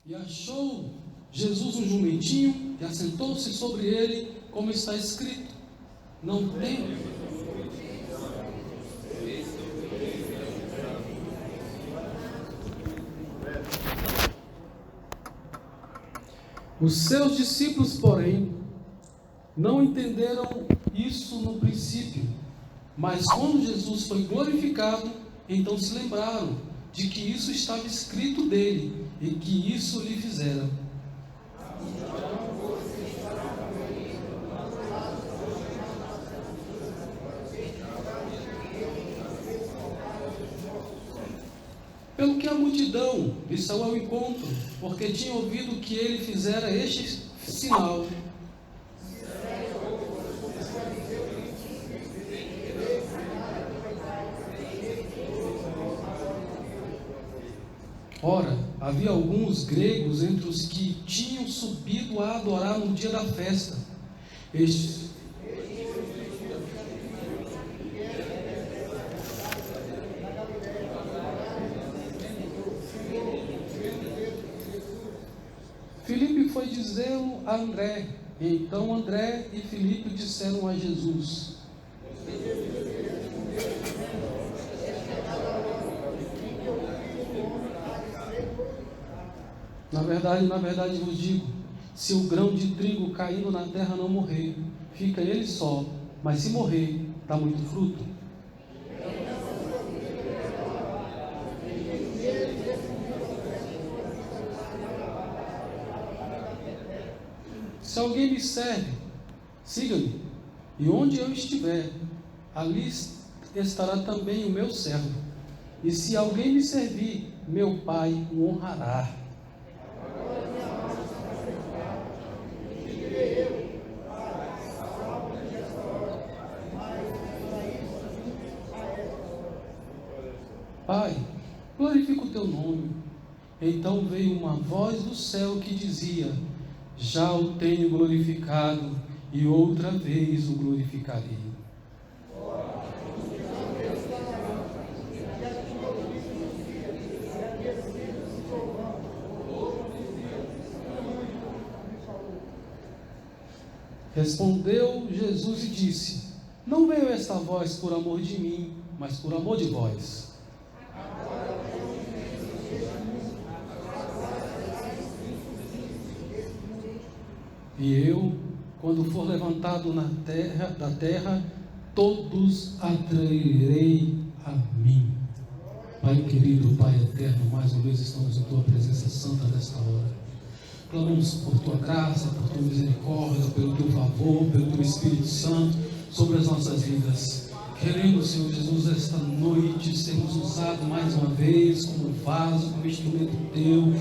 E achou Jesus um jumentinho e assentou-se sobre ele, como está escrito: não tem. Os seus discípulos, porém, não entenderam isso no princípio, mas quando Jesus foi glorificado, então se lembraram de que isso estava escrito dele e que isso lhe fizera. Pelo que a multidão lhe saiu ao encontro, porque tinha ouvido que ele fizera este sinal. Ora, havia alguns gregos entre os que tinham subido a adorar no dia da festa. Filipe foi dizê-lo a André, e então André e Filipe disseram a Jesus: Na verdade vos digo, se o grão de trigo caindo na terra não morrer, fica ele só, mas se morrer, dá muito fruto. Se alguém me serve, siga-me, e onde eu estiver, ali estará também o meu servo. E se alguém me servir, meu Pai o honrará. Pai, glorifica o teu nome. Então veio uma voz do céu que dizia: já o tenho glorificado, e outra vez o glorificarei. Respondeu Jesus e disse: não veio esta voz por amor de mim, mas por amor de vós. E eu, quando for levantado da terra, todos atrairei a mim. Pai querido, Pai eterno, mais uma vez estamos em Tua presença santa nesta hora. Clamamos por Tua graça, por Tua misericórdia, pelo Teu favor, pelo Teu Espírito Santo sobre as nossas vidas. Queremos, Senhor Jesus, esta noite sermos usados mais uma vez como vaso, como instrumento Teu,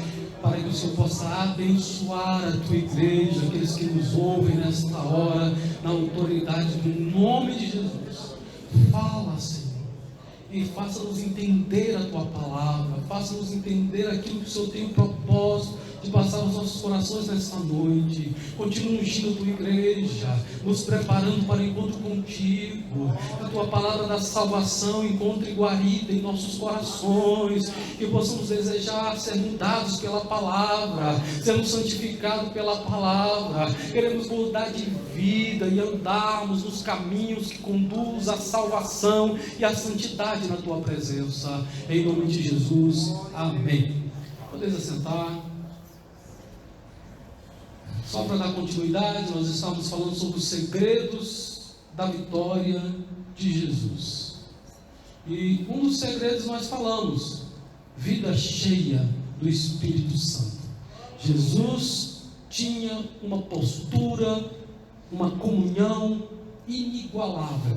para que o Senhor possa abençoar a Tua igreja, aqueles que nos ouvem nesta hora, na autoridade do nome de Jesus. Fala, Senhor, e faça-nos entender a Tua palavra, faça-nos entender aquilo que o Senhor tem o propósito de passar os nossos corações nesta noite. Continua ungindo a Tua igreja, nos preparando para o encontro contigo. A Tua palavra da salvação encontre guarida em nossos corações, que possamos desejar ser mudados pela palavra, sermos santificados pela palavra. Queremos mudar de vida e andarmos nos caminhos que conduzem à salvação e à santidade na Tua presença. Em nome de Jesus, amém. Podeis assentar. Só para dar continuidade, nós estamos falando sobre os segredos da vitória de Jesus. E um dos segredos nós falamos: vida cheia do Espírito Santo. Jesus tinha uma postura, uma comunhão inigualável.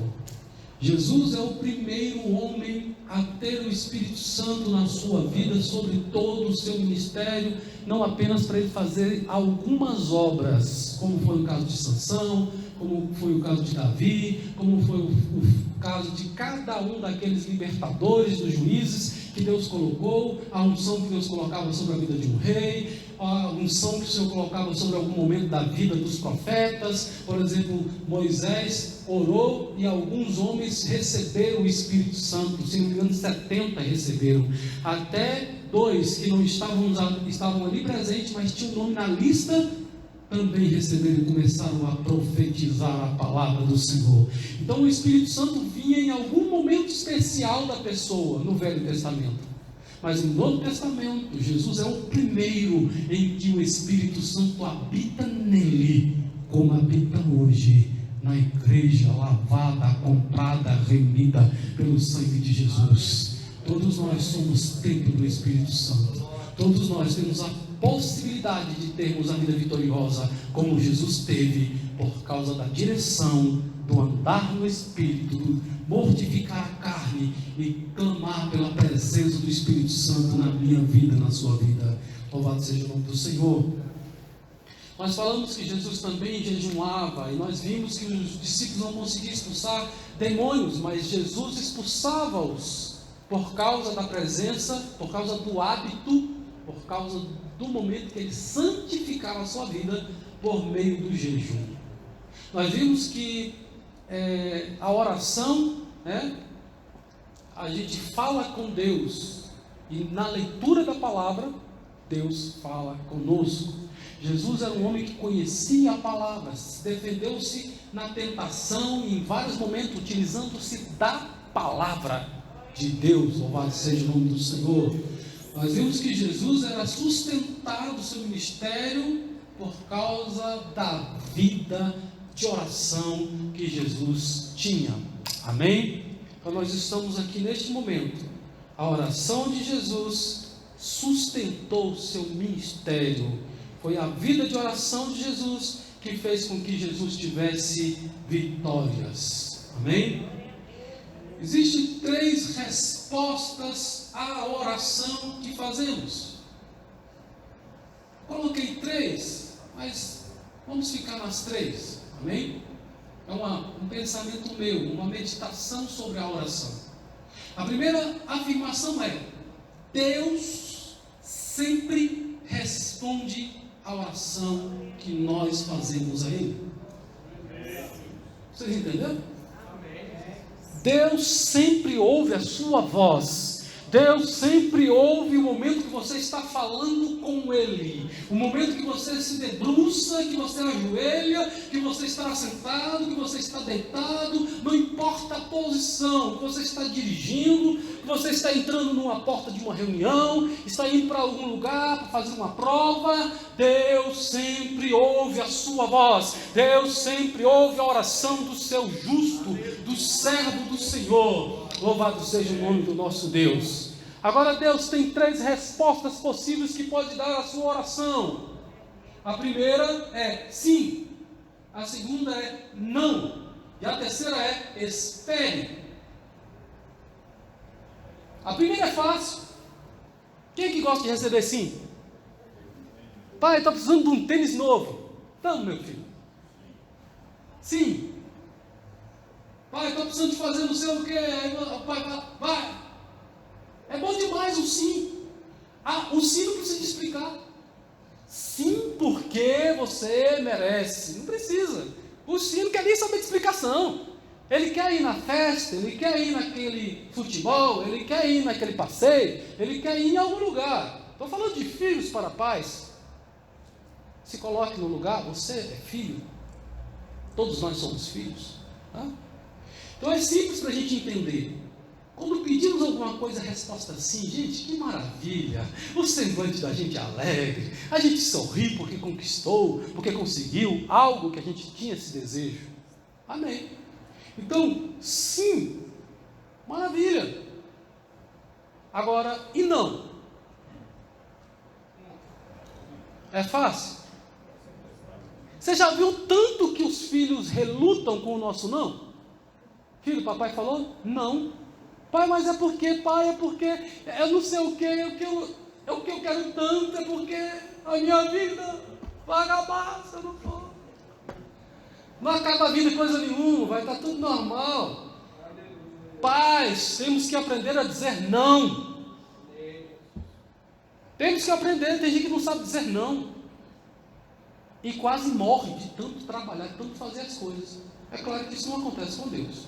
Jesus é o primeiro homem a ter o Espírito Santo na sua vida, sobre todo o seu ministério, não apenas para ele fazer algumas obras, como foi o caso de Sansão, como foi o caso de Davi, como foi o caso de cada um daqueles libertadores, dos juízes que Deus colocou, a unção que Deus colocava sobre a vida de um rei, o unção que o Senhor colocava sobre algum momento da vida dos profetas. Por exemplo, Moisés orou e alguns homens receberam o Espírito Santo, se não me engano 70 receberam, até 2 que não estavam ali presentes, mas tinham o nome na lista, também receberam e começaram a profetizar a palavra do Senhor. Então o Espírito Santo vinha em algum momento especial da pessoa no Velho Testamento. Mas no Novo Testamento, Jesus é o primeiro em que o Espírito Santo habita nele, como habita hoje na igreja lavada, comprada, remida pelo sangue de Jesus. Todos nós somos templo do Espírito Santo. Todos nós temos a possibilidade de termos a vida vitoriosa como Jesus teve, por causa da direção, do andar no Espírito, do mortificar a carne e clamar pela presença do Espírito Santo na minha vida, na sua vida. Louvado seja o nome do Senhor. Nós falamos que Jesus também jejuava, e nós vimos que os discípulos não conseguiam expulsar demônios, mas Jesus expulsava-os por causa da presença, por causa do hábito, por causa do momento que ele santificava a sua vida por meio do jejum. Nós vimos que a oração, a gente fala com Deus, e na leitura da palavra, Deus fala conosco. Jesus era um homem que conhecia a palavra, defendeu-se na tentação, e em vários momentos utilizando-se da palavra de Deus. Louvado seja o nome do Senhor. Nós vimos que Jesus era sustentado o seu ministério por causa da vida de oração que Jesus tinha. Amém? Então nós estamos aqui neste momento. A oração de Jesus sustentou o seu ministério. Foi a vida de oração de Jesus que fez com que Jesus tivesse vitórias. Amém? Existem 3 respostas à oração que fazemos. Coloquei 3, mas vamos ficar nas 3. Amém? É um pensamento meu, uma meditação sobre a oração. A primeira afirmação é: Deus sempre responde a oração que nós fazemos a Ele. Vocês entenderam? Deus sempre ouve a sua voz. Deus sempre ouve o momento que você está falando com Ele, o momento que você se debruça, que você ajoelha, que você está sentado, que você está deitado, não importa a posição, que você está dirigindo, que você está entrando numa porta de uma reunião, está indo para algum lugar para fazer uma prova. Deus sempre ouve a sua voz. Deus sempre ouve a oração do seu justo, do servo do Senhor. Louvado seja o nome do nosso Deus. Agora Deus tem 3 respostas possíveis que pode dar à sua oração. A primeira é sim. A segunda é não. E a terceira é espere. A primeira é fácil. Quem é que gosta de receber sim? Pai, estou precisando de um tênis novo. Então, meu filho. Sim. Pai, estou precisando de fazer não sei o que. Pai, vai. É bom demais o sim. O sim não precisa explicar. Sim, porque você merece. Não precisa. O sim não quer nem saber de explicação. Ele quer ir na festa, ele quer ir naquele futebol, ele quer ir naquele passeio, ele quer ir em algum lugar. Estou falando de filhos para pais. Se coloque no lugar, você é filho. Todos nós somos filhos. Tá? Então é simples para a gente entender. Quando pedimos alguma coisa, a resposta é sim. Gente, que maravilha. O semblante da gente é alegre. A gente sorri porque conquistou, porque conseguiu algo que a gente tinha esse desejo. Amém. Então, sim. Maravilha. Agora, e não? É fácil? Você já viu tanto que os filhos relutam com o nosso não? Filho, papai falou? Não. Pai, mas é porque, pai, é porque, eu não sei o que, é o que eu quero tanto, é porque a minha vida vai acabar, se eu não for. Não acaba a vida coisa nenhuma, vai estar tudo normal. Pais, temos que aprender a dizer não. Temos que aprender, tem gente que não sabe dizer não. e quase morre de tanto trabalhar, de tanto fazer as coisas. É claro que isso não acontece com Deus.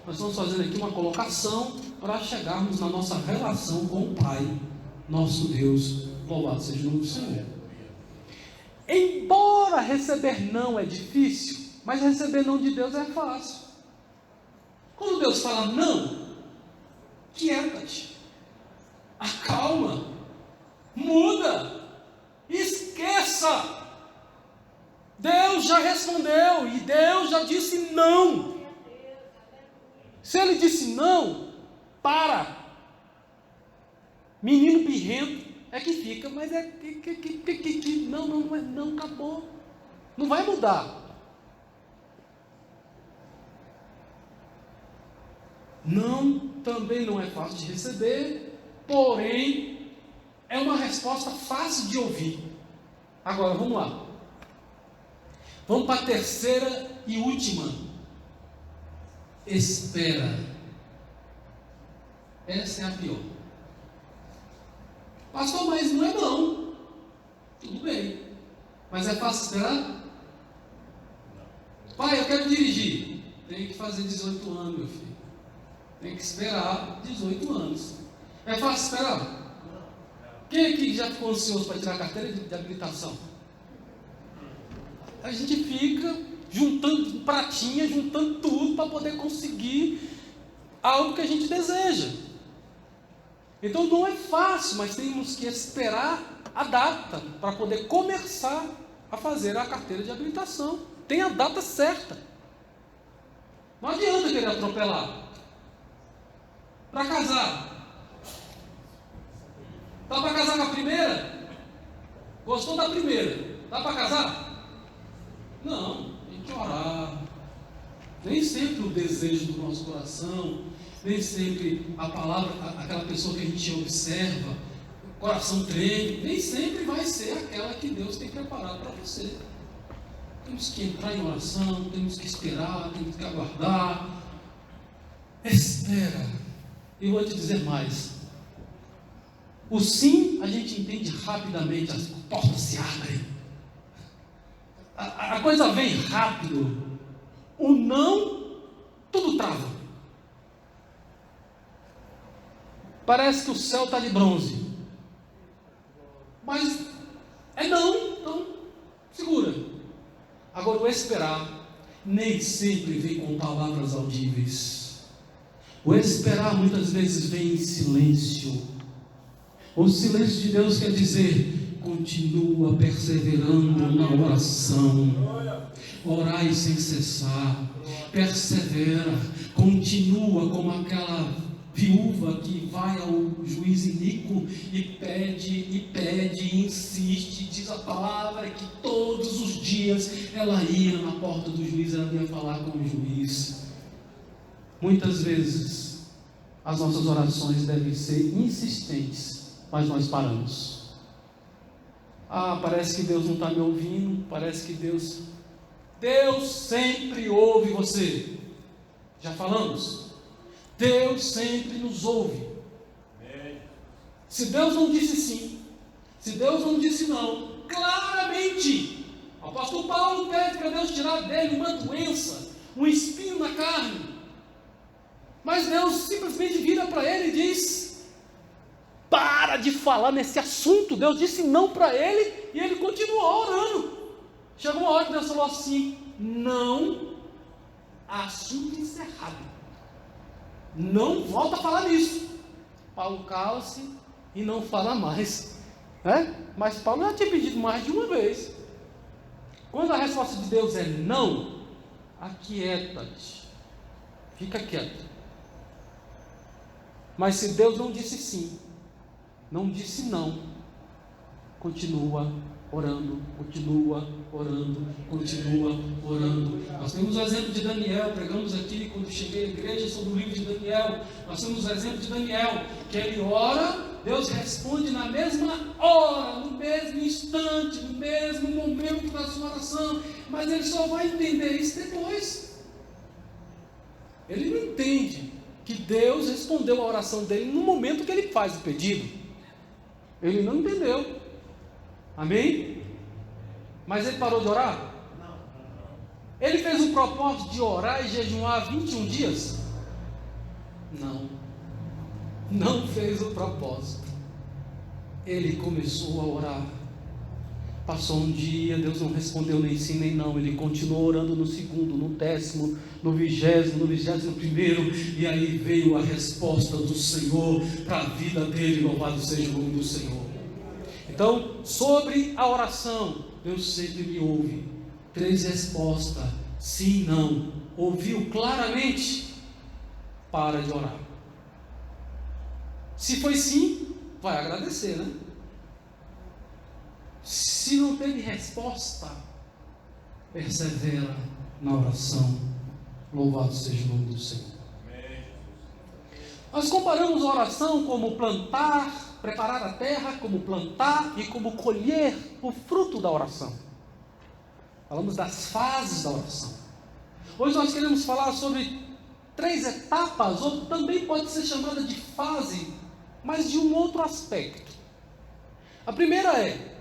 Nós estamos fazendo aqui uma colocação para chegarmos na nossa relação com o Pai, nosso Deus, louvado seja o nome do Senhor. Embora receber não é difícil, mas receber não de Deus é fácil. Quando Deus fala não, quieta-te, acalma, muda, esqueça. Deus já respondeu e Deus já disse não. Se Ele disse não, para. Menino birrento é que fica, mas é que não, acabou. Não vai mudar. Não, também não é fácil de receber, porém, é uma resposta fácil de ouvir. Agora, vamos lá. Vamos para a terceira e última. Espera. Essa é a pior. Pastor, mas não é não. Tudo bem. Mas é fácil esperar? Pai, eu quero dirigir. Tem que fazer 18 anos, meu filho. Tem que esperar 18 anos. É fácil esperar? Quem aqui já ficou ansioso para tirar a carteira de habilitação? A gente fica juntando pratinha, juntando tudo para poder conseguir algo que a gente deseja. Então não é fácil, mas temos que esperar a data para poder começar a fazer a carteira de habilitação. Tem a data certa. Não adianta querer atropelar. Para casar. Está para casar com a primeira? Gostou da primeira? Está para casar? Não, tem que orar. Nem sempre o desejo do nosso coração, nem sempre a palavra, aquela pessoa que a gente observa, o coração treme, nem sempre vai ser aquela que Deus tem preparado para você. Temos que entrar em oração, temos que esperar, temos que aguardar. Espera. Eu vou te dizer mais. O sim a gente entende rapidamente, as portas se abrem. A coisa vem rápido. O não, tudo trava. Parece que o céu está de bronze. Mas é não, então segura. Agora o esperar nem sempre vem com palavras audíveis. O esperar muitas vezes vem em silêncio. O silêncio de Deus quer dizer: continua perseverando na oração. Orai sem cessar. Persevera. Continua como aquela viúva que vai ao juiz iníquo e pede, insiste, diz a palavra que todos os dias ela ia na porta do juiz, ela ia falar com o juiz. Muitas vezes as nossas orações devem ser insistentes, mas nós paramos. Parece que Deus não está me ouvindo, parece que Deus sempre ouve você. Já falamos? Deus sempre nos ouve. Se Deus não disse sim, se Deus não disse não, claramente, o apóstolo Paulo pede para Deus tirar dele uma doença, um espinho na carne. Mas Deus simplesmente vira para ele e diz: para de falar nesse assunto. Deus disse não para ele e ele continuou orando. Chegou uma hora que Deus falou assim: não, assunto encerrado. Não volta a falar nisso. Paulo cala-se e não fala mais. Mas Paulo já tinha pedido mais de uma vez. Quando a resposta de Deus é não, aquieta-te. Fica quieto. Mas se Deus não disse sim, não disse não, continua orando, continua orando, continua orando. Nós temos o exemplo de Daniel, pregamos aqui quando cheguei à igreja sobre o livro de Daniel. Nós temos o exemplo de Daniel, que ele ora, Deus responde na mesma hora, no mesmo instante, no mesmo momento da sua oração, mas ele só vai entender isso depois. Ele não entende que Deus respondeu a oração dele no momento que ele faz o pedido. Ele não entendeu. Amém? Mas ele parou de orar? Ele fez um propósito de orar e jejuar 21 dias? Não fez o propósito. Ele começou a orar. Passou um dia, Deus não respondeu nem sim nem não. Ele continuou orando no segundo, no 10º, no 20º, no 21º. E aí veio a resposta do Senhor para a vida dele. Louvado seja o nome do Senhor. Então, sobre a oração, Deus sempre me ouve. 3 respostas: sim, não. Ouviu claramente? Para de orar. Se foi sim, vai agradecer, né? Se não teve resposta, persevera na oração. Louvado seja o nome do Senhor. Nós comparamos a oração como plantar, preparar a terra, como plantar e como colher o fruto da oração. Falamos das fases da oração. Hoje nós queremos falar sobre 3 etapas, ou também pode ser chamada de fase, mas de um outro aspecto. A primeira é: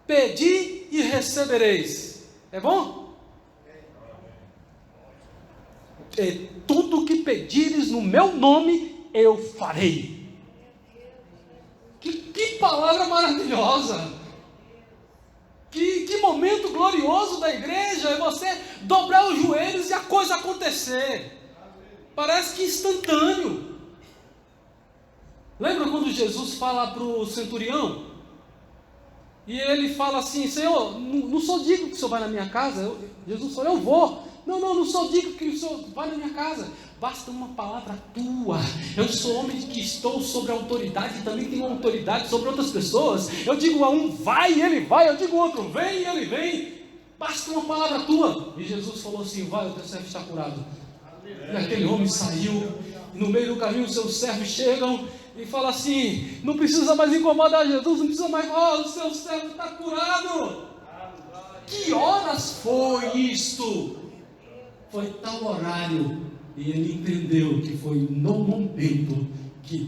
pedi e recebereis. É bom? É, tudo que pedires no meu nome, eu farei. Que palavra maravilhosa! Que momento glorioso da igreja é você dobrar os joelhos e a coisa acontecer. Parece que instantâneo. Lembra quando Jesus fala para o centurião? E ele fala assim: Senhor, não sou digno que o Senhor vá na minha casa. Jesus falou: eu vou. Não sou digno que o Senhor vá na minha casa. Basta uma palavra tua. Eu sou homem que estou sobre a autoridade, também tenho autoridade sobre outras pessoas. Eu digo a um vai e ele vai, eu digo ao outro vem e ele vem. Basta uma palavra tua. E Jesus falou assim: vai, o teu servo está curado. E aquele homem saiu. No meio do caminho os seus servos chegam e falam assim: não precisa mais incomodar Jesus, não precisa mais, o seu servo está curado. Que horas foi isto? Foi tal horário. E ele entendeu que foi no momento que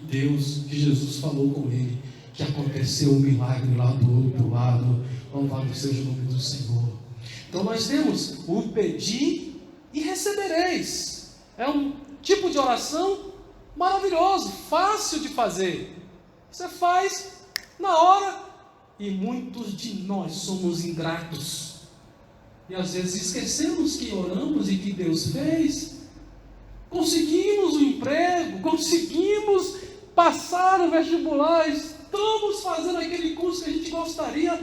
Jesus falou com ele, que aconteceu um milagre lá do outro lado. Louvado seja o nome do Senhor. Então nós temos o pedir e recebereis. É um tipo de oração maravilhoso, fácil de fazer. Você faz na hora. E muitos de nós somos ingratos. E às vezes esquecemos que oramos e que Deus fez. Conseguimos o emprego, conseguimos passar o vestibular, estamos fazendo aquele curso que a gente gostaria,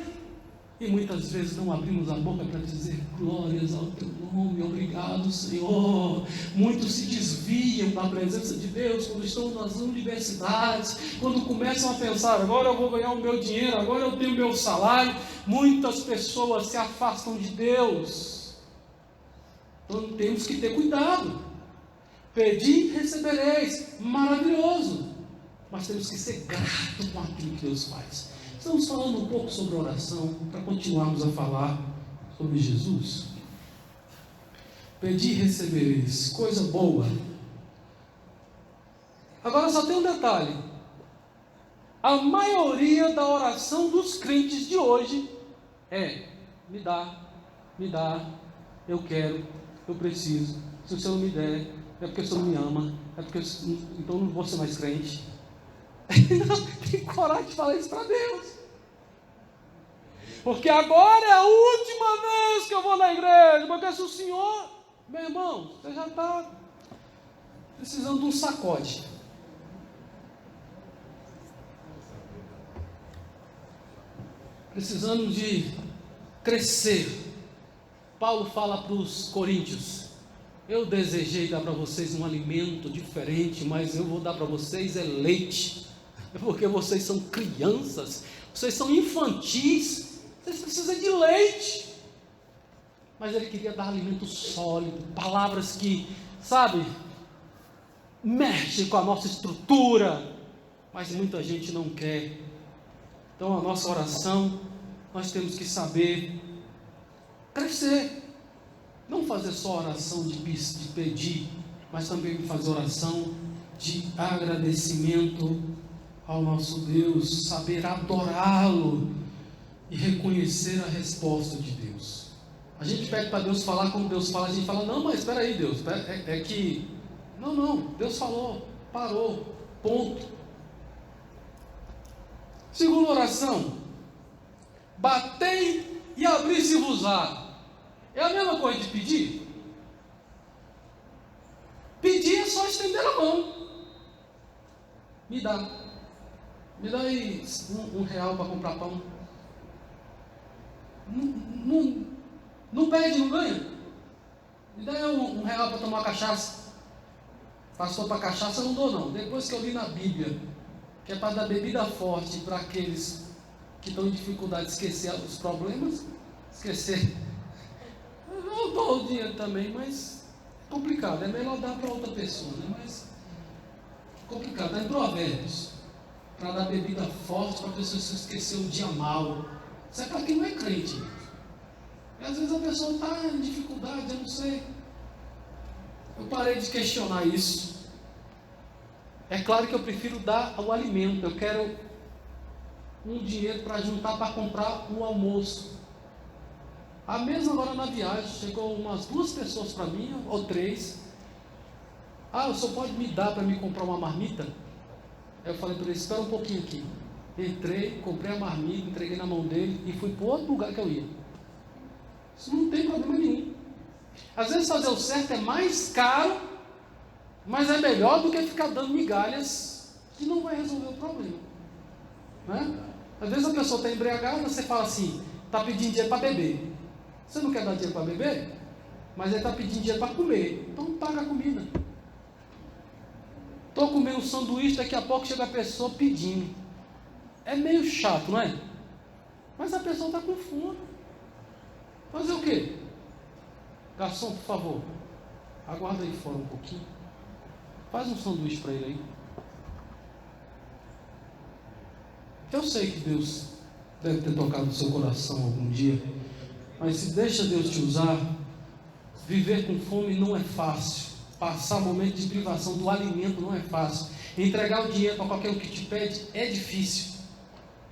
e muitas vezes não abrimos a boca para dizer glórias ao teu nome, obrigado Senhor. Muitos se desviam da presença de Deus quando estão nas universidades, quando começam a pensar: agora eu vou ganhar o meu dinheiro, agora eu tenho o meu salário. Muitas pessoas se afastam de Deus. Então temos que ter cuidado. Pedir, recebereis, maravilhoso, mas temos que ser gratos com aquilo que Deus faz. Estamos falando um pouco sobre oração, para continuarmos a falar sobre Jesus. Pedir, recebereis, coisa boa. Agora só tem um detalhe: a maioria da oração dos crentes de hoje é: me dá, eu quero, eu preciso, se o Senhor não me der, é porque o Senhor me ama, é porque então não vou ser mais crente. Não tem coragem de falar isso para Deus, porque agora é a última vez que eu vou na igreja, porque se o Senhor, meu irmão, você já está precisando de um sacode. Precisando de crescer. Paulo fala para os coríntios: eu desejei dar para vocês um alimento diferente, mas eu vou dar para vocês leite, porque vocês são crianças, vocês são infantis, vocês precisam de leite. Mas ele queria dar alimento sólido, palavras que, mexem com a nossa estrutura, mas muita gente não quer. Então a nossa oração, nós temos que saber crescer. Não fazer só oração de pedir, mas também fazer oração de agradecimento ao nosso Deus, saber adorá-lo. e reconhecer a resposta de Deus. A gente pede para Deus falar como Deus fala, a gente fala, não, mas espera aí, Deus, é que... Não, Deus falou, parou, ponto. Segunda oração, batei e abri-se-vos-á. É a mesma coisa de pedir? Pedir é só estender a mão. Me dá aí R$1 para comprar pão. Não pede, não ganha. Me dá aí R$1 para tomar cachaça. Pastor, para cachaça eu não dou não. Depois que eu li na Bíblia que é para dar bebida forte para aqueles que estão em dificuldade de esquecer os problemas, esquecer. Eu dou o dinheiro também, mas é complicado. É melhor dar para outra pessoa, né? Mas complicado. Está em Provérbios, para dar bebida forte para a pessoa se esquecer o dia mal. Isso é para quem não é crente. E às vezes a pessoa está em dificuldade, eu não sei. Eu parei de questionar isso. É claro que eu prefiro dar o alimento. Eu quero um dinheiro para juntar para comprar um almoço. A mesma agora na viagem, chegou umas 2 pessoas para mim, ou 3. O senhor pode me dar para me comprar uma marmita? Aí eu falei para ele, espera um pouquinho aqui. Entrei, comprei a marmita, entreguei na mão dele e fui para outro lugar que eu ia. Isso não tem problema nenhum. Às vezes fazer o certo é mais caro, mas é melhor do que ficar dando migalhas que não vai resolver o problema, né? Às vezes a pessoa está embriagada, você fala assim, está pedindo dinheiro para beber. Você não quer dar dinheiro para beber? Mas ele está pedindo dinheiro para comer, então paga a comida. Estou comendo um sanduíche, daqui a pouco chega a pessoa pedindo. É meio chato, não é? Mas a pessoa está com fome. Fazer o quê? Garçom, por favor, aguarda aí fora um pouquinho. Faz um sanduíche para ele aí. Eu sei que Deus deve ter tocado no seu coração algum dia, mas se deixa Deus te usar, viver com fome não é fácil. Passar momento de privação do alimento não é fácil. Entregar o dinheiro para qualquer um que te pede é difícil.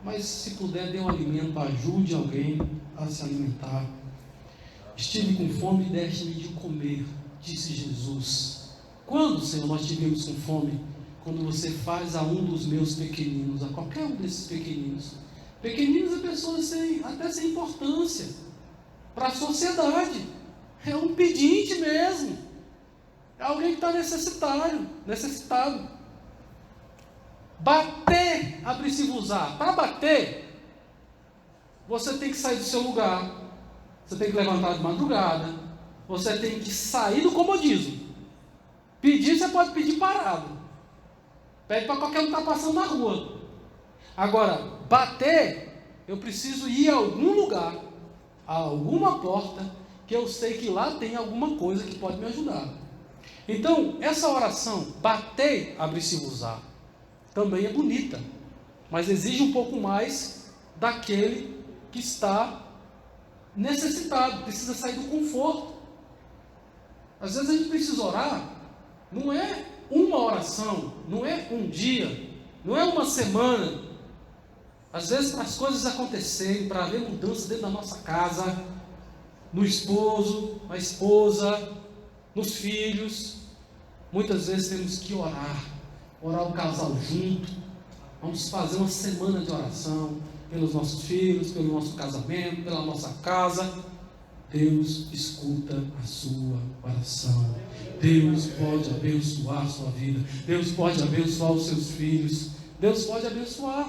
Mas se puder, dê um alimento, ajude alguém a se alimentar. Estive com fome e deste-me de comer, disse Jesus. Quando, Senhor, nós tivemos com fome? Quando você faz a um dos meus pequeninos, a qualquer um desses pequeninos. Pequeninos é pessoas até sem importância para a sociedade. É um pedinte mesmo. É alguém que está necessitado. Bater, abri-se-vos-á. Para bater, você tem que sair do seu lugar. Você tem que levantar de madrugada. Você tem que sair do comodismo. Pedir, você pode pedir parado. Pede para qualquer um que está passando na rua. Agora, bater, eu preciso ir a algum lugar, a alguma porta, que eu sei que lá tem alguma coisa que pode me ajudar. Então, essa oração, bater, abri-se-vos-á, também é bonita, mas exige um pouco mais daquele que está necessitado, precisa sair do conforto. Às vezes a gente precisa orar, não é uma oração, não é um dia, não é uma semana. Às vezes para as coisas acontecerem, para haver mudança dentro da nossa casa, no esposo, na esposa, nos filhos, muitas vezes temos que orar o casal junto. Vamos fazer uma semana de oração pelos nossos filhos, pelo nosso casamento, pela nossa casa. Deus escuta a sua oração. Deus pode abençoar a sua vida. Deus pode abençoar os seus filhos. Deus pode abençoar.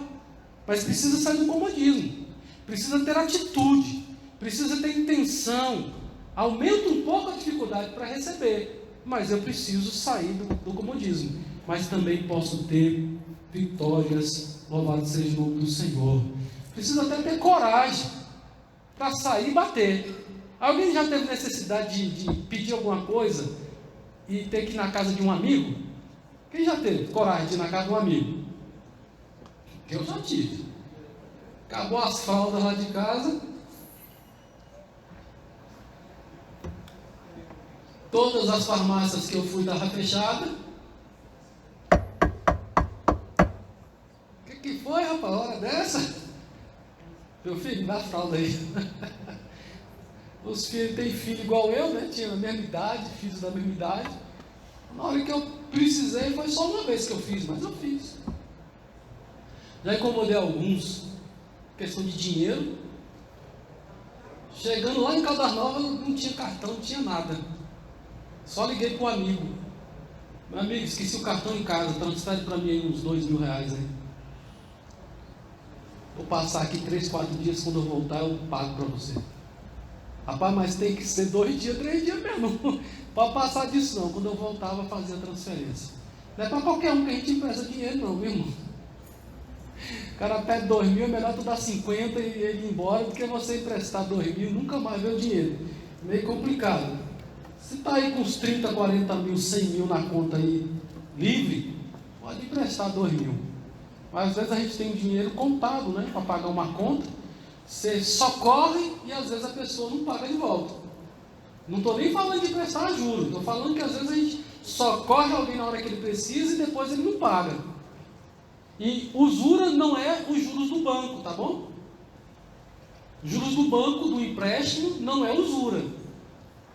Mas precisa sair do comodismo. Precisa ter atitude. Precisa ter intenção. Aumenta um pouco a dificuldade para receber. Mas eu preciso sair do comodismo. Mas também posso ter vitórias. Louvado seja o nome do Senhor. Precisa até ter coragem para sair e bater. Alguém já teve necessidade de pedir alguma coisa e ter que ir na casa de um amigo? Quem já teve coragem de ir na casa de um amigo? Eu já tive. Acabou as fraldas lá de casa. Todas as farmácias que eu fui estavam fechadas. O que foi, rapaz? A hora dessa? Meu filho, dá fralda aí. Os filhos têm filho igual eu, né? Tinha a mesma idade, filhos da mesma idade. Na hora que eu precisei, foi só uma vez que eu fiz, mas eu fiz. Já incomodei alguns, questão de dinheiro. Chegando lá em Caldas Novas, não tinha cartão, não tinha nada. Só liguei para um amigo. Meu amigo, esqueci o cartão em casa, transfere para mim aí uns R$2.000 aí. Vou passar aqui 3, 4 dias, quando eu voltar eu pago para você. Rapaz, mas tem que ser 2 dias, 3 dias mesmo. Para passar disso não, quando eu voltava fazer a transferência. Não é para qualquer um que a gente empresta dinheiro não, meu irmão. O cara pede 2.000, é melhor tu dar 50 e ele ir embora do que você emprestar 2.000, nunca mais ver o dinheiro. Meio complicado. Se está aí com uns 30, 40 mil, 100 mil na conta aí, livre, pode emprestar 2.000. Mas às vezes a gente tem o dinheiro contado, né, para pagar uma conta, você socorre e às vezes a pessoa não paga de volta. Não estou nem falando de emprestar juros, estou falando que às vezes a gente socorre alguém na hora que ele precisa e depois ele não paga. E usura não é os juros do banco, tá bom? Juros do banco, do empréstimo, não é usura.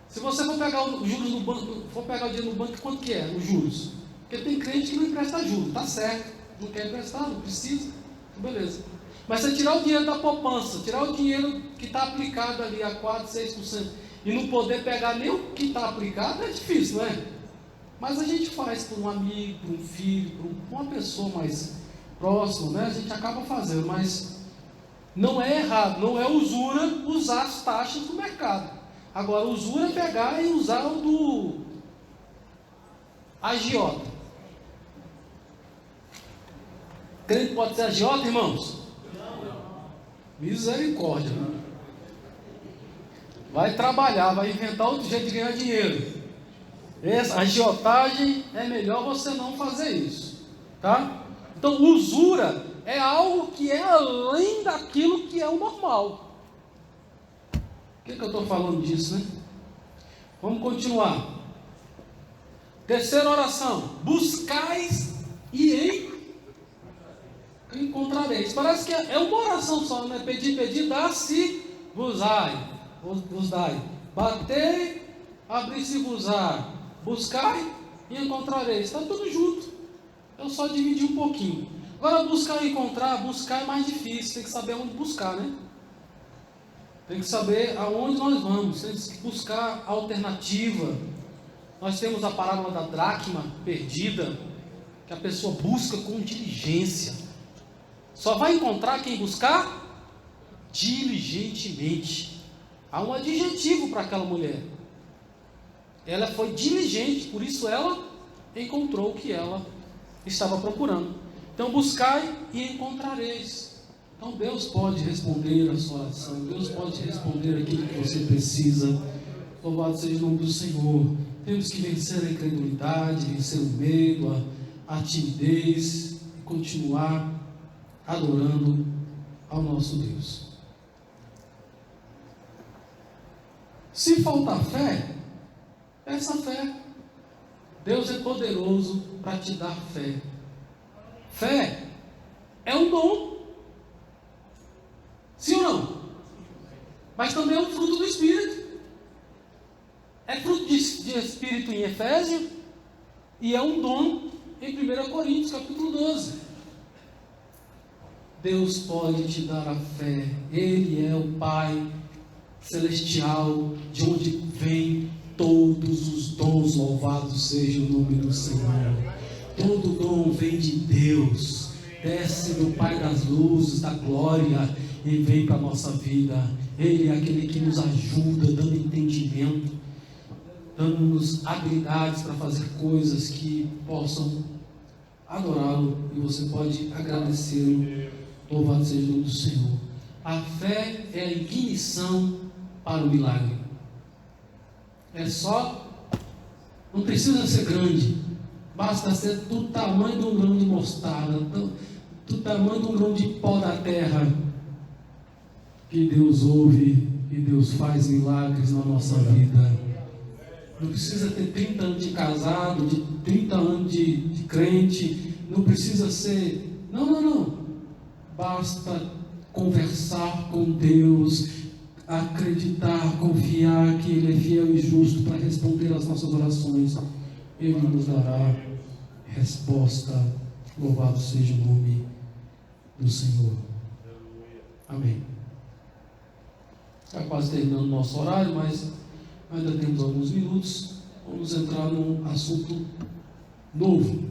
Se você for pegar os juros do banco, for pegar o dinheiro no banco, quanto que é os juros? Porque tem crente que não empresta juros, tá certo. Não quer emprestar, não precisa, beleza. Mas se tirar o dinheiro da poupança, tirar o dinheiro que está aplicado ali a 4%, 6%, e não poder pegar nem o que está aplicado, é difícil, não é? Mas a gente faz por um amigo, por um filho, por uma pessoa mais próximo, né? A gente acaba fazendo, mas não é errado, não é usura usar as taxas do mercado. Agora, usura é pegar e usar o do agiota. Crente pode ser agiota, irmãos? Misericórdia, né? Vai trabalhar, vai inventar outro jeito de ganhar dinheiro. Essa agiotagem, é melhor você não fazer isso, tá? Então, usura é algo que é além daquilo que é o normal. Por que eu estou falando disso, né? Vamos continuar. Terceira oração: buscais e encontrareis. Parece que é uma oração só, né? Pedir, pedir, dá-se, vos dai. Batei, abri-se-vos-á. Buscai e encontrareis. Está tudo junto. Eu só dividi um pouquinho. Agora, buscar e encontrar, buscar é mais difícil. Tem que saber onde buscar, né? Tem que saber aonde nós vamos. Tem que buscar alternativa. Nós temos a parábola da dracma perdida, que a pessoa busca com diligência. Só vai encontrar quem buscar diligentemente. Há um adjetivo para aquela mulher. Ela foi diligente, por isso ela encontrou o que ela estava procurando. Então, buscai e encontrareis. Então, Deus pode responder a sua oração. Deus pode responder aquilo que você precisa. Louvado seja o nome do Senhor. Temos que vencer a incredulidade, vencer o medo, a timidez e continuar adorando ao nosso Deus. Se faltar fé, peça fé. Deus é poderoso para te dar fé. Fé é um dom. Sim ou não? Mas também é um fruto do Espírito. É fruto de Espírito em Efésios e é um dom em 1 Coríntios capítulo 12. Deus pode te dar a fé. Ele é o Pai celestial, de onde vem todos os dons. Louvado seja o nome do Senhor. Todo dom vem de Deus, desce do Pai das luzes, da glória, e vem para a nossa vida. Ele é aquele que nos ajuda, dando entendimento, dando-nos habilidades para fazer coisas que possam adorá-lo, e você pode agradecê-lo. Louvado seja o nome do Senhor. A fé é a ignição para o milagre. É só, não precisa ser grande, basta ser do tamanho de um grão de mostarda, do tamanho de um grão de pó da terra, que Deus ouve e Deus faz milagres na nossa vida. Não precisa ter 30 anos de casado, de 30 anos de crente, não precisa ser, não, basta conversar com Deus, acreditar, confiar que Ele é fiel e justo para responder às nossas orações, Ele nos dará resposta. Louvado seja o nome do Senhor. Amém. Está quase terminando o nosso horário, mas ainda temos alguns minutos. Vamos entrar num assunto novo.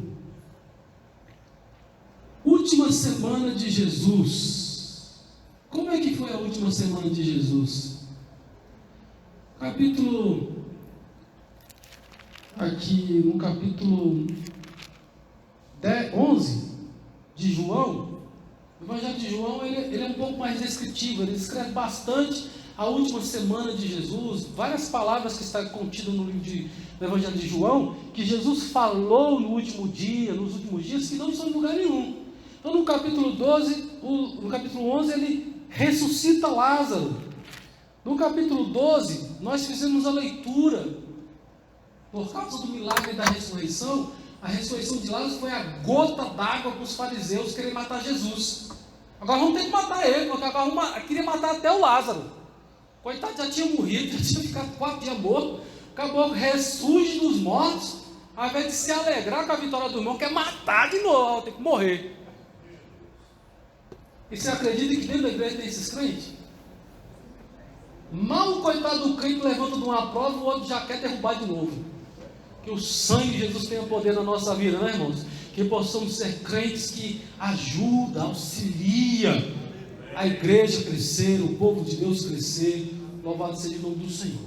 Última semana de Jesus. Como é que foi a última semana de Jesus? Aqui no capítulo 11 de João, o Evangelho de João ele é um pouco mais descritivo, ele descreve bastante a última semana de Jesus, várias palavras que estão contidas no livro do Evangelho de João, que Jesus falou no último dia, nos últimos dias, que não estão em lugar nenhum. Então no capítulo 11 ele ressuscita Lázaro. No capítulo 12 nós fizemos a leitura, por causa do milagre da ressurreição. A ressurreição de Lázaro foi a gota d'água para os fariseus querem matar Jesus. Agora vamos ter que matar ele, porque agora queria matar até o Lázaro. Coitado, já tinha morrido, já tinha ficado 4 dias morto. Acabou, ressurge dos mortos, ao invés de se alegrar com a vitória do irmão, quer matar de novo, tem que morrer. E você acredita que dentro da igreja tem esses crentes? Mal o coitado do crente levanta de uma prova, o outro já quer derrubar de novo. Que o sangue de Jesus tenha poder na nossa vida, né, irmãos? Que possamos ser crentes que ajudam, auxiliam a igreja crescer, o povo de Deus crescer. Louvado seja o nome do Senhor.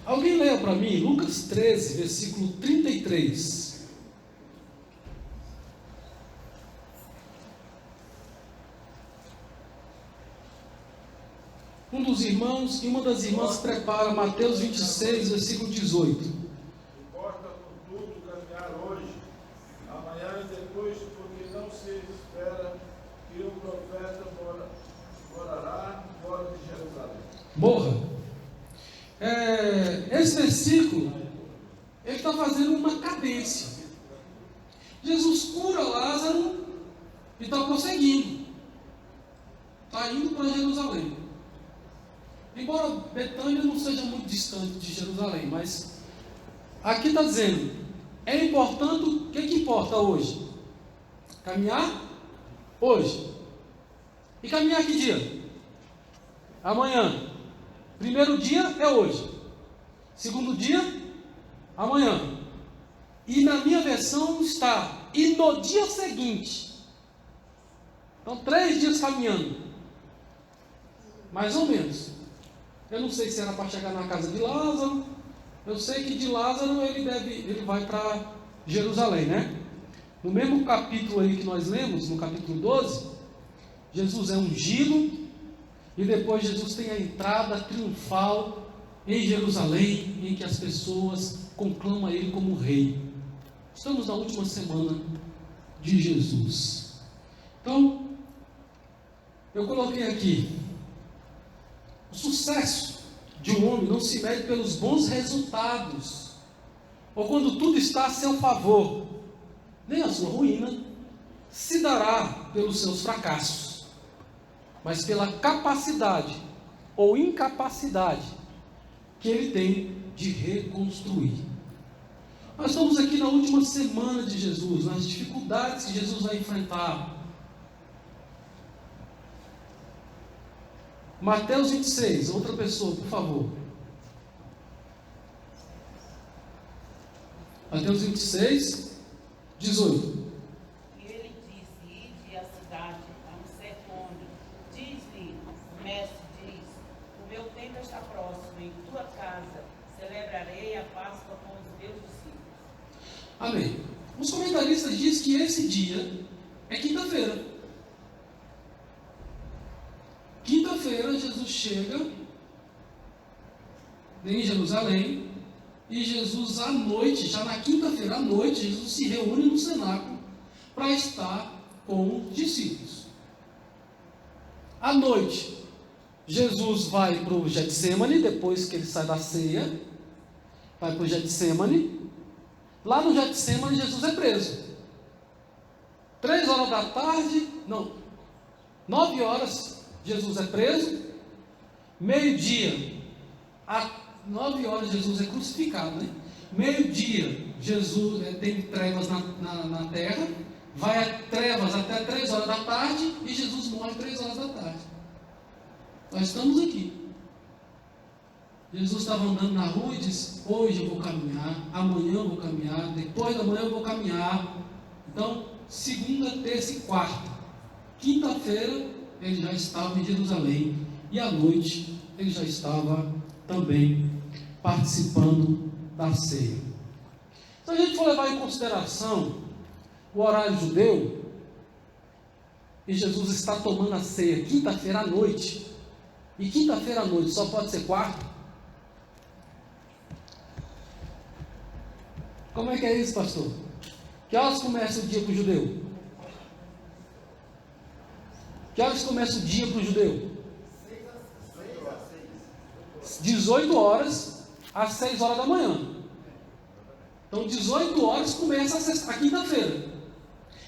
Alguém leia para mim Lucas 13, versículo 33. Um dos irmãos e uma das irmãs prepara Mateus 26, versículo 18. Importa contudo caminhar hoje, amanhã e depois, porque não se espera que o profeta morará fora de Jerusalém. Morra. Esse versículo, ele está fazendo uma cadência. Jesus cura Lázaro e está prosseguindo. Está indo para Jerusalém. Embora Betânia não seja muito distante de Jerusalém, mas aqui está dizendo, é importante, o que importa hoje? Caminhar hoje. E caminhar que dia? Amanhã. Primeiro dia é hoje. Segundo dia, amanhã. E na minha versão está, e no dia seguinte. Então 3 dias caminhando. Mais ou menos. Eu não sei se era para chegar na casa de Lázaro. Eu sei que de Lázaro ele vai para Jerusalém, né? No mesmo capítulo aí que nós lemos, no capítulo 12, Jesus é ungido e depois Jesus tem a entrada triunfal em Jerusalém, em que as pessoas conclamam ele como rei. Estamos na última semana de Jesus. Então, eu coloquei aqui: o sucesso de um homem não se mede pelos bons resultados, ou quando tudo está a seu favor, nem a sua ruína se dará pelos seus fracassos, mas pela capacidade ou incapacidade que ele tem de reconstruir. Nós estamos aqui na última semana de Jesus, nas dificuldades que Jesus vai enfrentar. Mateus 26, outra pessoa, por favor. Mateus 26, 18. E ele disse: ide à cidade, a um certo homem, diz-lhe, o mestre diz, o meu tempo está próximo, em tua casa celebrarei a Páscoa com os meus discípulos. Amém. Os comentaristas dizem que esse dia é quinta-feira. Quinta-feira Jesus chega em Jerusalém e Jesus à noite, já na quinta-feira à noite, Jesus se reúne no cenáculo para estar com os discípulos. À noite, Jesus vai para o Getsemane, depois que ele sai da ceia, vai para o Getsemane. Lá no Getsemane Jesus é preso. 3 horas da tarde, não, 9 horas, Jesus é preso. Meio-dia, 9 horas, Jesus é crucificado, né? Meio-dia, Jesus tem trevas na terra. Vai a trevas até 3 horas da tarde. E Jesus morre 3 horas da tarde. Nós estamos aqui. Jesus estava andando na rua e disse: hoje eu vou caminhar, amanhã eu vou caminhar, depois da manhã eu vou caminhar. Então, segunda, terça e quarta. Quinta-feira, ele já estava em Jerusalém. E à noite, ele já estava também participando da ceia. Se a gente for levar em consideração o horário judeu, e Jesus está tomando a ceia quinta-feira à noite, e quinta-feira à noite só pode ser quarta. Como é que é isso, pastor? Que horas começa o dia para o judeu? Que horas começa o dia para o judeu? 18 horas às 6 horas da manhã. Então 18 horas começa a quinta-feira.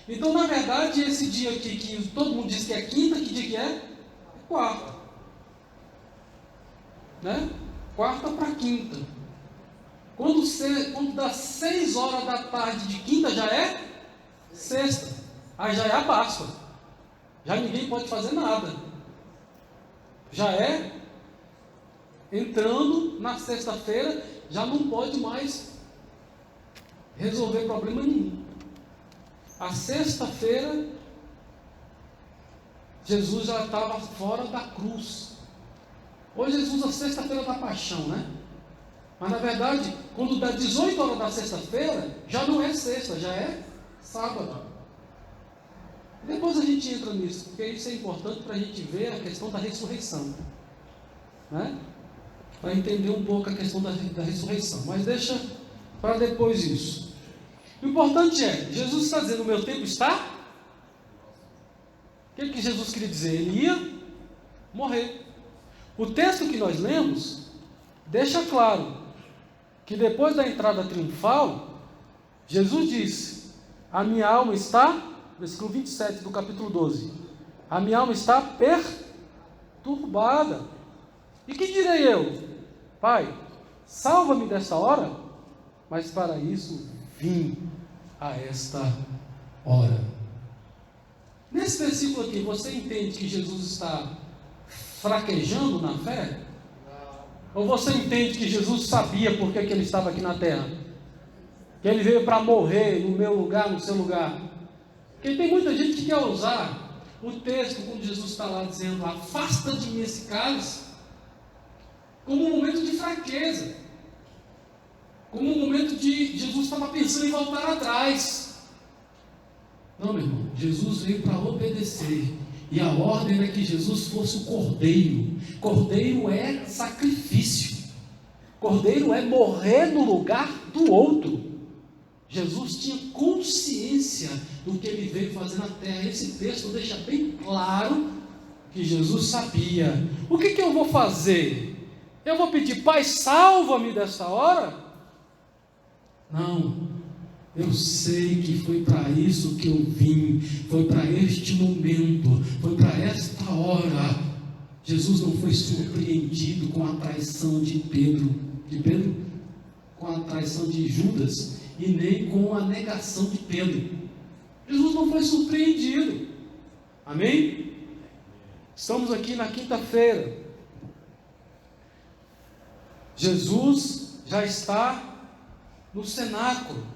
Então, na verdade, esse dia aqui que todo mundo diz que é quinta, que dia que é? É quarta. Né? Quarta para quinta. Quando dá 6 horas da tarde de quinta, já é sexta. Aí já é a Páscoa. Já ninguém pode fazer nada. Já é entrando na sexta-feira, já não pode mais resolver problema nenhum. A sexta-feira, Jesus já estava fora da cruz. Hoje Jesus, a sexta-feira da paixão, né? Mas na verdade, quando dá 18 horas da sexta-feira, já não é sexta, já é sábado. Depois a gente entra nisso, porque isso é importante para a gente ver a questão da ressurreição, né? Para entender um pouco a questão da ressurreição. Mas deixa para depois isso. O importante é, Jesus está dizendo: o meu tempo está. O que Jesus queria dizer? Ele ia morrer. O texto que nós lemos deixa claro que depois da entrada triunfal, Jesus disse: a minha alma está, versículo 27 do capítulo 12, a minha alma está perturbada. E que direi eu? Pai, salva-me desta hora. Mas para isso vim a esta hora. Nesse versículo aqui, você entende que Jesus está fraquejando na fé? Ou você entende que Jesus sabia por que ele estava aqui na terra? Que ele veio para morrer no meu lugar, no seu lugar? Porque tem muita gente que quer usar o texto, quando Jesus está lá dizendo: afasta de mim esse cálice, como um momento de fraqueza, como um momento de Jesus estava pensando em voltar atrás. Não, meu irmão, Jesus veio para obedecer, e a ordem é que Jesus fosse o cordeiro. Cordeiro é sacrifício, cordeiro é morrer no lugar do outro. Jesus tinha consciência do que ele veio fazer na terra. Esse texto deixa bem claro que Jesus sabia. O que eu vou fazer? Eu vou pedir: Pai, salva-me dessa hora? Não, eu sei que foi para isso que eu vim, foi para este momento, foi para esta hora. Jesus não foi surpreendido com a traição de Pedro, com a traição de Judas, e nem com a negação de Pedro. Jesus não foi surpreendido. Amém? Estamos aqui na quinta-feira. Jesus já está no cenáculo.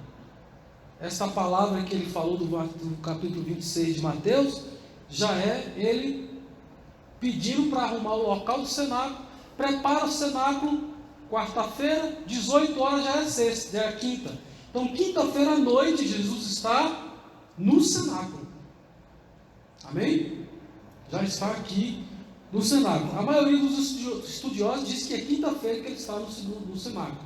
Essa palavra que ele falou do capítulo 26 de Mateus, já é ele pedindo para arrumar o local do cenáculo. Prepara o cenáculo. Quarta-feira, 18 horas já é sexta, já é quinta. Então, quinta-feira à noite, Jesus está no cenáculo. Amém? Já está aqui no cenáculo. A maioria dos estudiosos diz que é quinta-feira que ele está no cenáculo,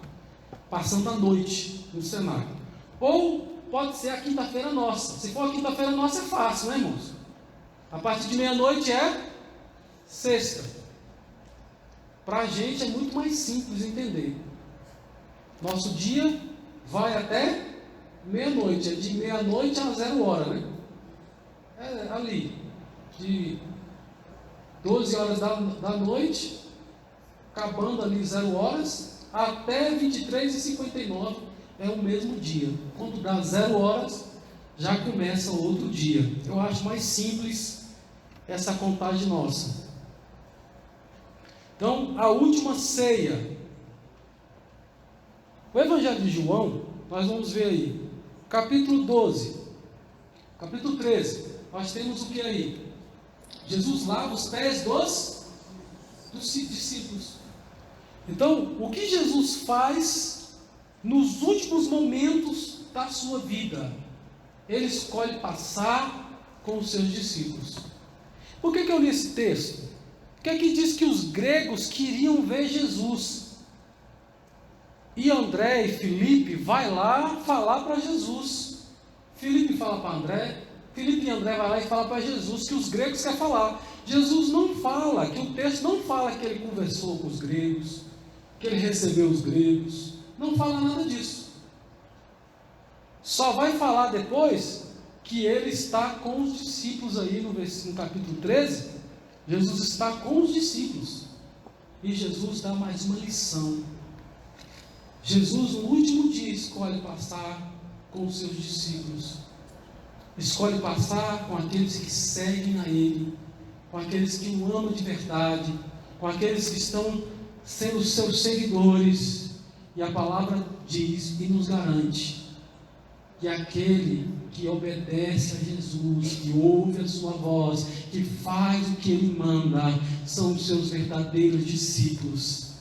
passando a noite no cenáculo. Ou pode ser a quinta-feira nossa. Se for a quinta-feira nossa, é fácil, né, irmãos? A partir de meia-noite é sexta. Para a gente é muito mais simples entender. Nosso dia vai até meia-noite. É de meia-noite a 0 hora, né? É ali. De 12 horas da noite, acabando ali 0 horas, até 23h59 é o mesmo dia. Quando dá 0 horas, já começa outro dia. Eu acho mais simples essa contagem nossa. Então, a última ceia. O Evangelho de João, nós vamos ver aí, capítulo 12, capítulo 13, nós temos o que aí? Jesus lava os pés dos discípulos. Então, o que Jesus faz nos últimos momentos da sua vida? Ele escolhe passar com os seus discípulos. Por que eu li esse texto? Porque aqui diz que os gregos queriam ver Jesus. E André e Filipe vai lá falar para Jesus. Filipe fala para André, Filipe e André vai lá e fala para Jesus que os gregos querem falar. Jesus não fala, que o texto não fala que ele conversou com os gregos, que ele recebeu os gregos. Não fala nada disso. Só vai falar depois que ele está com os discípulos aí no capítulo 13. Jesus está com os discípulos. E Jesus dá mais uma lição. Jesus, no último dia, escolhe passar com os seus discípulos. Escolhe passar com aqueles que seguem a Ele, com aqueles que o amam de verdade, com aqueles que estão sendo seus seguidores. E a palavra diz e nos garante que aquele que obedece a Jesus, que ouve a sua voz, que faz o que Ele manda, são os seus verdadeiros discípulos.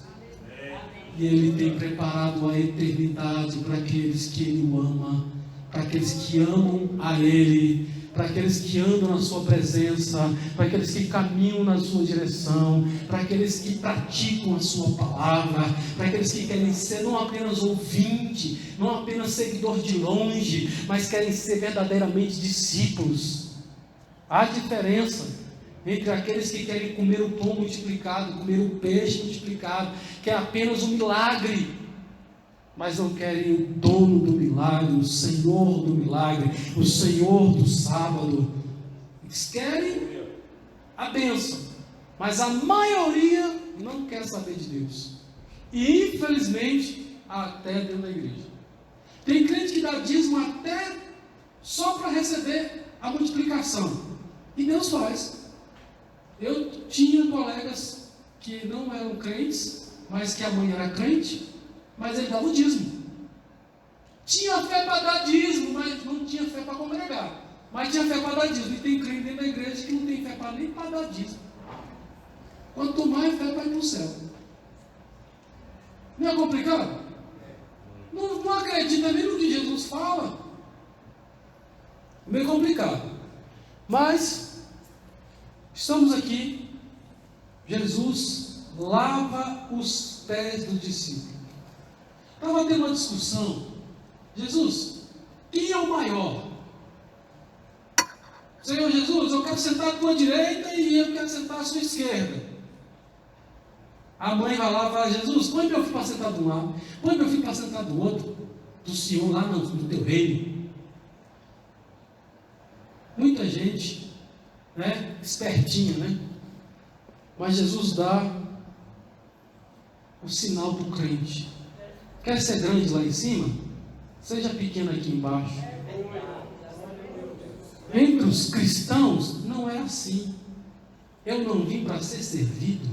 E Ele tem preparado a eternidade para aqueles que Ele ama, para aqueles que amam a Ele, para aqueles que andam na sua presença, para aqueles que caminham na sua direção, para aqueles que praticam a sua palavra, para aqueles que querem ser não apenas ouvinte, não apenas seguidor de longe, mas querem ser verdadeiramente discípulos. Há diferença entre aqueles que querem comer o pão multiplicado, comer o peixe multiplicado, que é apenas um milagre, mas não querem o dono do milagre, o Senhor do milagre, o Senhor do sábado. Eles querem a bênção, mas a maioria não quer saber de Deus. E infelizmente, até dentro da igreja. Tem crente que dá dízimo até só para receber a multiplicação. E Deus faz. Eu tinha colegas que não eram crentes, mas que a mãe era crente, mas ele dava o dízimo. Tinha fé para dar dízimo, mas não tinha fé para congregar. Mas tinha fé para dar dízimo. E tem crente dentro da igreja que não tem fé para nem para dar dízimo. Quanto mais fé para ir para o céu. Não é complicado? Não acredita nem no que Jesus fala. É meio complicado. Mas estamos aqui. Jesus lava os pés do discípulo. Estava tendo uma discussão. Jesus, quem é o maior? Senhor Jesus, eu quero sentar à tua direita e eu quero sentar à sua esquerda. A mãe vai lá e fala: Jesus, põe meu filho para sentar de um lado, põe meu filho para sentar do outro, do Senhor lá no teu reino. Muita gente, né, espertinha, né? Mas Jesus dá o sinal do crente. Quer ser grande lá em cima? Seja pequeno aqui embaixo. Entre os cristãos não é assim. Eu não vim para ser servido,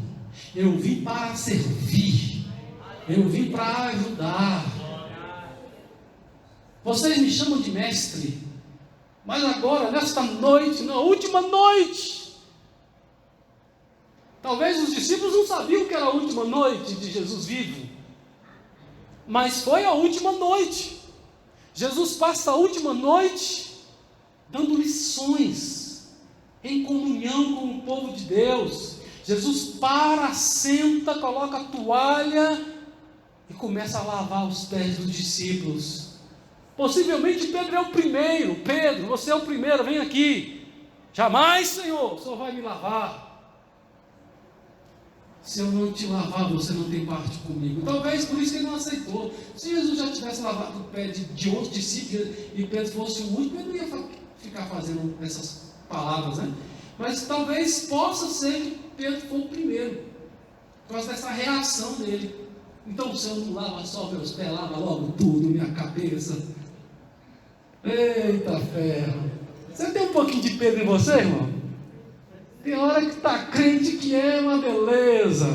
eu vim para servir, eu vim para ajudar. Vocês me chamam de mestre, mas agora, nesta noite, na última noite, talvez os discípulos não sabiam que era a última noite de Jesus vivo, mas foi a última noite. Jesus passa a última noite dando lições, em comunhão com o povo de Deus. Jesus para, senta, coloca a toalha e começa a lavar os pés dos discípulos. Possivelmente Pedro é o primeiro. Pedro, você é o primeiro, vem aqui. Jamais, Senhor, o Senhor vai me lavar. Se eu não te lavar, você não tem parte comigo. Talvez por isso que ele não aceitou. Se Jesus já tivesse lavado o pé de outros discípulos e Pedro fosse o último, ele não ia ficar fazendo essas palavras, né? Mas talvez possa ser Pedro foi o primeiro, por causa dessa reação dele. Então o Senhor não lava só meus pés, lava logo tudo, minha cabeça. Eita ferro! Você tem um pouquinho de Pedro em você, irmão? Tem hora que está crente que é uma beleza.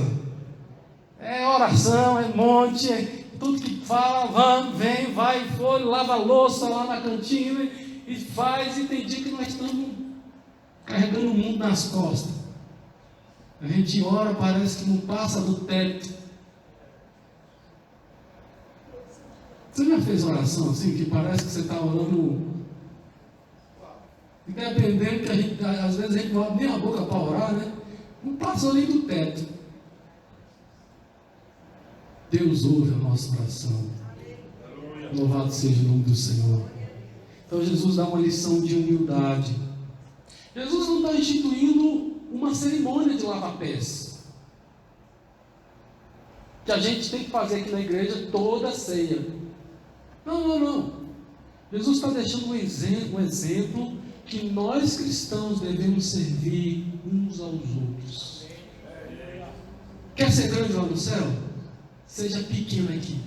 É oração, é monte, é tudo que fala, vem, vai, foi, lava a louça lá na cantina e faz, e tem dia que nós estamos carregando o mundo nas costas. A gente ora, parece que não passa do teto. Você já fez oração assim, que parece que você está orando, dependendo que a gente, às vezes a gente não abre nem a boca para orar, né? Não passa ali do teto. Deus ouve a nossa oração. Louvado seja o nome do Senhor. Então Jesus dá uma lição de humildade. Jesus não está instituindo uma cerimônia de lavar-pés, que a gente tem que fazer aqui na igreja toda a ceia. Não. Jesus está deixando um exemplo que nós cristãos devemos servir uns aos outros. Quer ser grande lá no céu? Seja pequeno aqui.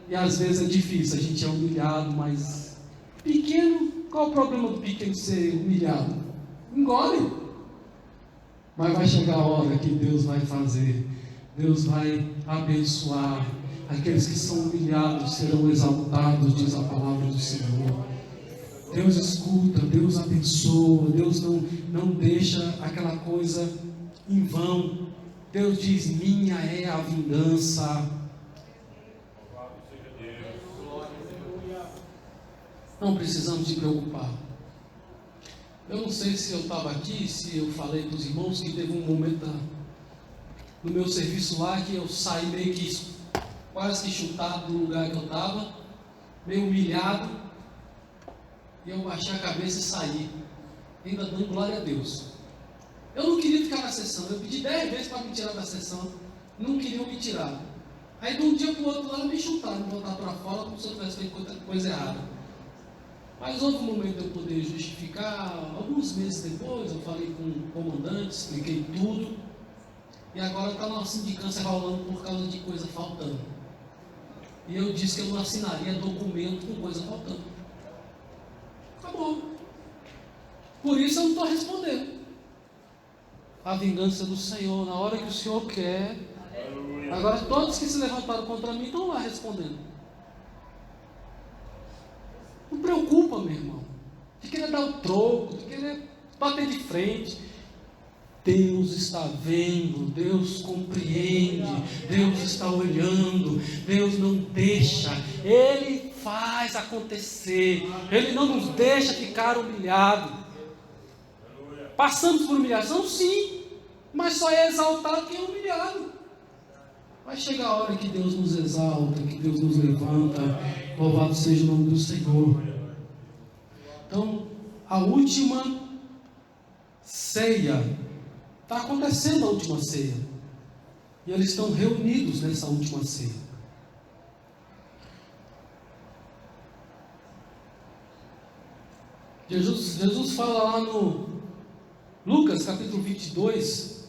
E às vezes é difícil, a gente é humilhado, mas pequeno, qual o problema do pequeno ser humilhado? Engole. Mas vai chegar a hora que Deus vai fazer, Deus vai abençoar. Aqueles que são humilhados serão exaltados, diz a palavra do Senhor. Deus escuta, Deus abençoa, Deus não deixa aquela coisa em vão. Deus diz: minha é a vingança. Não precisamos de preocupar. Eu não sei se eu estava aqui, se eu falei para os irmãos que teve um momento no meu serviço lá que eu saí meio que quase que chutado do lugar que eu estava, meio humilhado, e eu baixei a cabeça e saí, ainda dando glória a Deus. Eu não queria ficar na sessão, eu pedi 10 vezes para me tirar da sessão, não queriam me tirar. Aí de um dia para o outro lá me chutaram, me botaram para fora como se eu tivesse feito coisa errada. Mas houve um momento de eu poder justificar. Alguns meses depois eu falei com o comandante, expliquei tudo, e agora está uma sindicância rolando por causa de coisa faltando. E eu disse que eu não assinaria documento com coisa faltando. Acabou. Por isso eu não estou respondendo. A vingança do Senhor, na hora que o Senhor quer. Agora todos que se levantaram contra mim estão lá respondendo. Não preocupa, meu irmão, de querer dar o troco, de querer bater de frente. Deus está vendo, Deus compreende, Deus está olhando, Deus não deixa, Ele faz acontecer, Ele não nos deixa ficar humilhados. Passamos por humilhação, sim, mas só é exaltado quem é humilhado. Vai chegar a hora que Deus nos exalta, que Deus nos levanta. Louvado seja o nome do Senhor. Então, a última ceia, está acontecendo a última ceia, e eles estão reunidos nessa última ceia. Jesus fala lá no Lucas capítulo 22,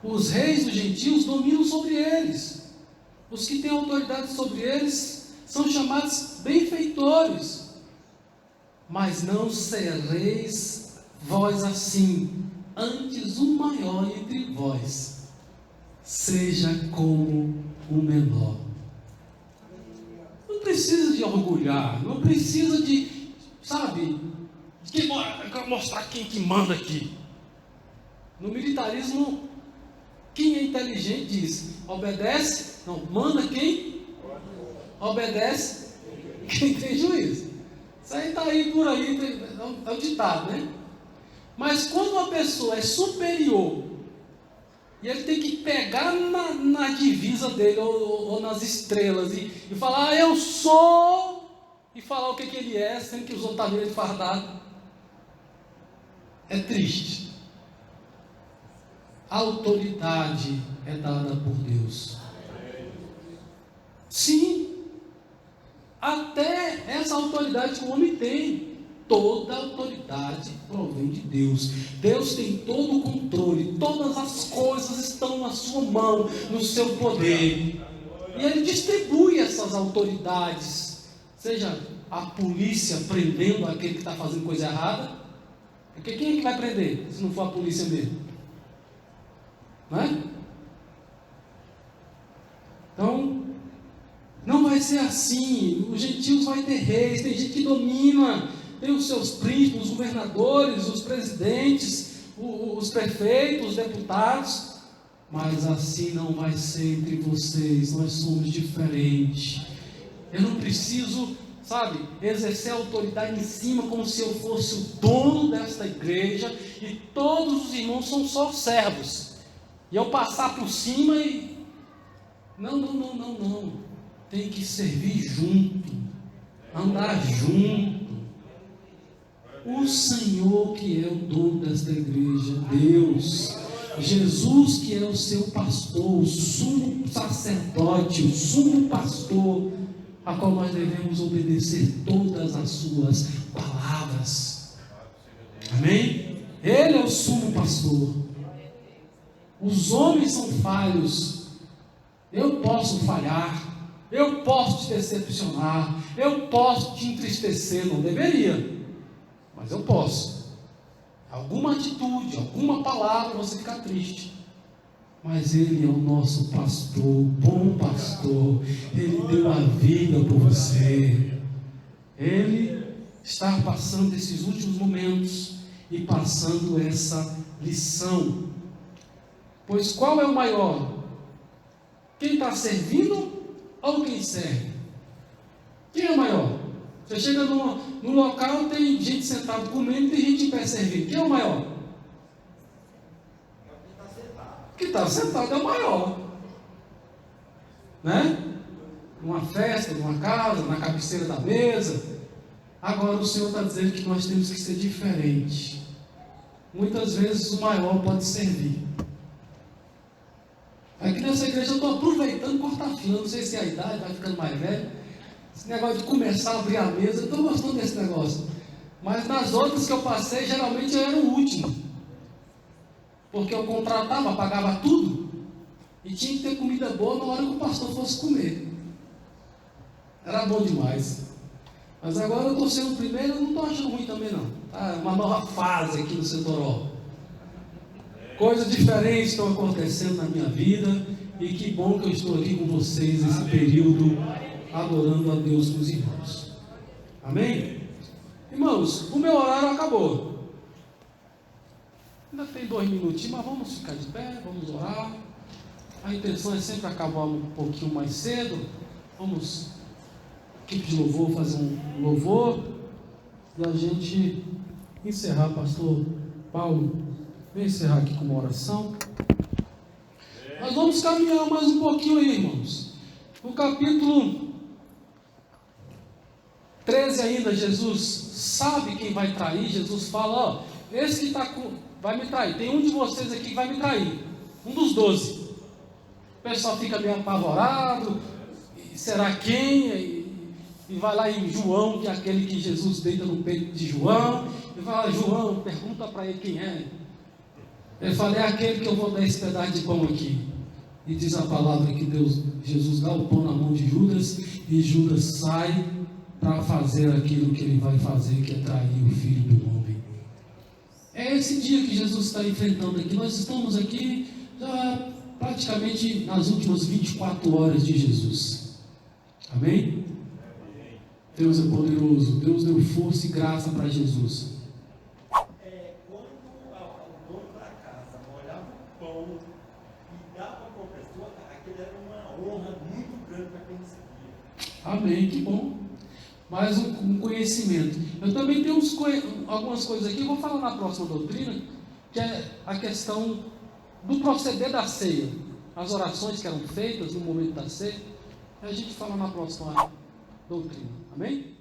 os reis dos gentios dominam sobre eles, os que têm autoridade sobre eles são chamados benfeitores, mas não sereis vós assim, antes o maior entre vós seja como o menor. Não precisa de orgulhar, não precisa de, de mostrar quem que manda aqui. No militarismo, quem é inteligente diz: obedece, não, manda quem? Obedece quem tem juízo. Isso aí está aí por aí, é o ditado, né? Mas quando uma pessoa é superior, e ele tem que pegar na divisa dele, ou nas estrelas, e falar: eu sou, e falar o que ele é, sendo que os outros estão nele fardado, é triste. A autoridade é dada por Deus. Sim, até essa autoridade que o homem tem, toda autoridade provém de Deus. Deus tem todo o controle, todas as coisas estão na sua mão, no seu poder. E Ele distribui essas autoridades, seja a polícia prendendo aquele que está fazendo coisa errada, porque quem é que vai prender, se não for a polícia mesmo? Não é? Então, não vai ser assim. Os gentios vão ter reis, tem gente que domina, tem os seus príncipes, os governadores, os presidentes, os prefeitos, os deputados, mas assim não vai ser entre vocês. Nós somos diferentes. Eu não preciso, sabe, exercer autoridade em cima como se eu fosse o dono desta igreja e todos os irmãos são só servos, e eu passar por cima e... Não. Tem que servir junto, andar junto. O Senhor que é o dono desta igreja, Deus, Jesus que é o seu pastor, o sumo sacerdote, o sumo pastor, a qual nós devemos obedecer todas as suas palavras. Amém? Ele é o sumo pastor. Os homens são falhos. Eu posso falhar, eu posso te decepcionar, eu posso te entristecer, não deveria, mas eu posso. Alguma atitude, alguma palavra, você fica triste. Mas Ele é o nosso pastor, o bom pastor. Ele deu a vida por você. Ele está passando esses últimos momentos e passando essa lição. Pois qual é o maior? Quem está servindo ou quem serve? Quem é maior? Você chega no local, tem gente sentada comendo e tem gente em pé servindo. Quem é o maior? Que está sentado é o maior, né? Numa festa, numa casa, na cabeceira da mesa. Agora o Senhor está dizendo que nós temos que ser diferentes. Muitas vezes o maior pode servir. Aqui nessa igreja eu estou aproveitando cortar fila, não sei se é a idade, vai ficando mais velho. Esse negócio de começar a abrir a mesa, eu estou gostando desse negócio. Mas nas outras que eu passei, geralmente eu era o último. Porque eu contratava, pagava tudo, e tinha que ter comida boa na hora que o pastor fosse comer. Era bom demais. Mas agora eu estou sendo o primeiro, eu não estou achando ruim também não. Tá? Uma nova fase aqui no Setoró. Coisas diferentes estão acontecendo na minha vida, e que bom que eu estou aqui com vocês nesse período, adorando a Deus com os irmãos. Amém? Irmãos, o meu horário acabou. Ainda tem 2 minutinhos, mas vamos ficar de pé, vamos orar. A intenção é sempre acabar um pouquinho mais cedo. Vamos, equipe de louvor, fazer um louvor e a gente encerrar. Pastor Paulo, vem encerrar aqui com uma oração. Nós vamos caminhar mais um pouquinho aí, irmãos. No capítulo 13 ainda, Jesus sabe quem vai trair. Jesus fala, ó, esse que está vai me trair, tem um de vocês aqui que vai me trair, um dos 12. O pessoal fica meio apavorado, será quem? E vai lá em João, que é aquele que Jesus deita no peito de João, e fala, João, pergunta para ele quem é. Ele fala, é aquele que eu vou dar esse pedaço de pão aqui. E diz a palavra que Jesus dá o pão na mão de Judas, e Judas sai para fazer aquilo que ele vai fazer, que é trair o Filho do Homem. É esse dia que Jesus está enfrentando aqui. Nós estamos aqui já praticamente nas últimas 24 horas de Jesus. Amém? Deus é poderoso. Deus deu força e graça para Jesus. Quando o dono da casa molhava o pão e dava para a pessoa, aquilo era uma honra muito grande para quem recebia. Amém, que bom. Mais um conhecimento. Eu também tenho algumas coisas aqui, eu vou falar na próxima doutrina, que é a questão do proceder da ceia. As orações que eram feitas no momento da ceia, a gente fala na próxima doutrina. Amém?